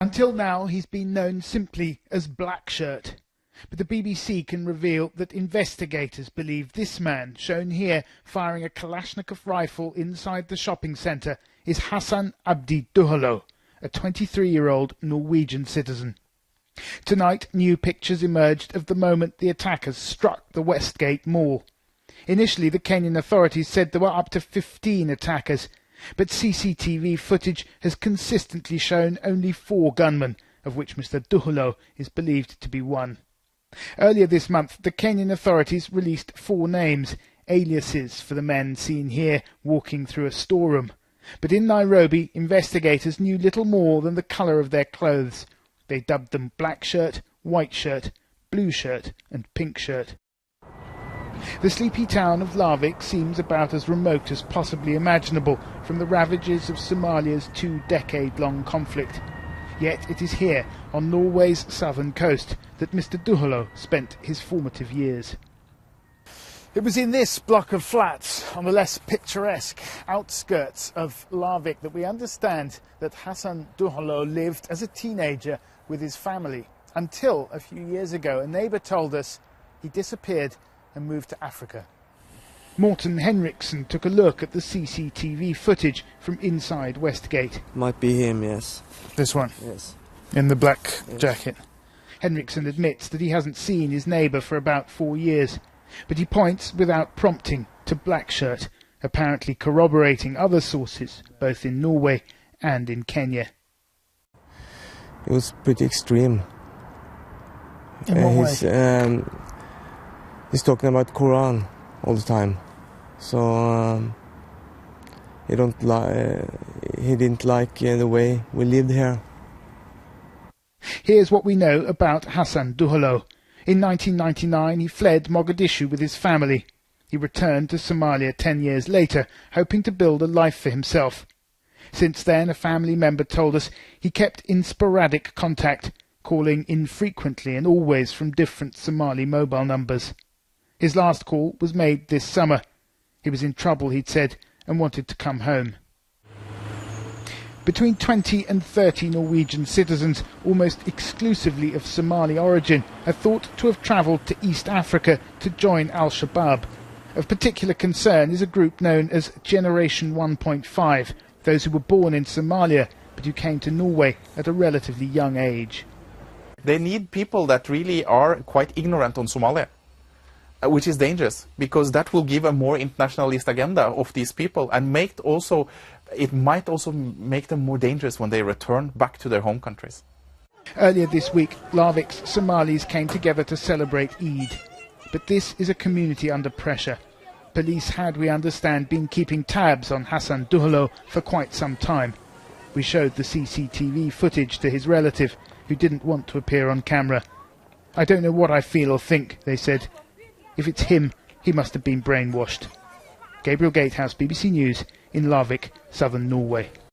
Until now, he's been known simply as Blackshirt. But the BBC can reveal that investigators believe this man, shown here firing a Kalashnikov rifle inside the shopping centre, is Hassan Abdi Duhalo, a 23-year-old Norwegian citizen. Tonight, new pictures emerged of the moment the attackers struck the Westgate Mall. Initially, the Kenyan authorities said there were up to 15 attackers, but CCTV footage has consistently shown only 4 gunmen, of which Mr. Duhalo is believed to be one. Earlier this month, the Kenyan authorities released 4 names, aliases for the men seen here walking through a storeroom. But in Nairobi, investigators knew little more than the colour of their clothes. They dubbed them black shirt, white shirt, blue shirt and pink shirt. The sleepy town of Larvik seems about as remote as possibly imaginable from the ravages of Somalia's 2-decade-long conflict. Yet it is here, on Norway's southern coast, that Mr. Duhalo spent his formative years. It was in this block of flats, on the less picturesque outskirts of Larvik, that we understand that Hassan Duhalo lived as a teenager with his family, until a few years ago a neighbour told us he disappeared and moved to Africa. Morten Henriksen took a look at the CCTV footage from inside Westgate. Might be him, yes. This one? Yes. In the black jacket. Henriksen admits that he hasn't seen his neighbour for about 4 years, but he points without prompting to Blackshirt, apparently corroborating other sources, both in Norway and in Kenya. It was pretty extreme. In what way? He's talking about Quran all the time, so he didn't like the way we lived here. Here's what we know about Hassan Duhalo. In 1999, he fled Mogadishu with his family. He returned to Somalia 10 years later, hoping to build a life for himself. Since then, a family member told us he kept in sporadic contact, calling infrequently and always from different Somali mobile numbers. His last call was made this summer. He was in trouble, he'd said, and wanted to come home. Between 20 and 30 Norwegian citizens, almost exclusively of Somali origin, are thought to have travelled to East Africa to join Al-Shabaab. Of particular concern is a group known as Generation 1.5, those who were born in Somalia but who came to Norway at a relatively young age. They need people that really are quite ignorant on Somalia, which is dangerous, because that will give a more internationalist agenda of these people, and it might also make them more dangerous when they return back to their home countries. Earlier this week, Larvik's Somalis came together to celebrate Eid. But this is a community under pressure. Police had, we understand, been keeping tabs on Hassan Duhalo for quite some time. We showed the CCTV footage to his relative, who didn't want to appear on camera. "I don't know what I feel or think," they said. "If it's him, he must have been brainwashed." Gabriel Gatehouse, BBC News, in Larvik, southern Norway.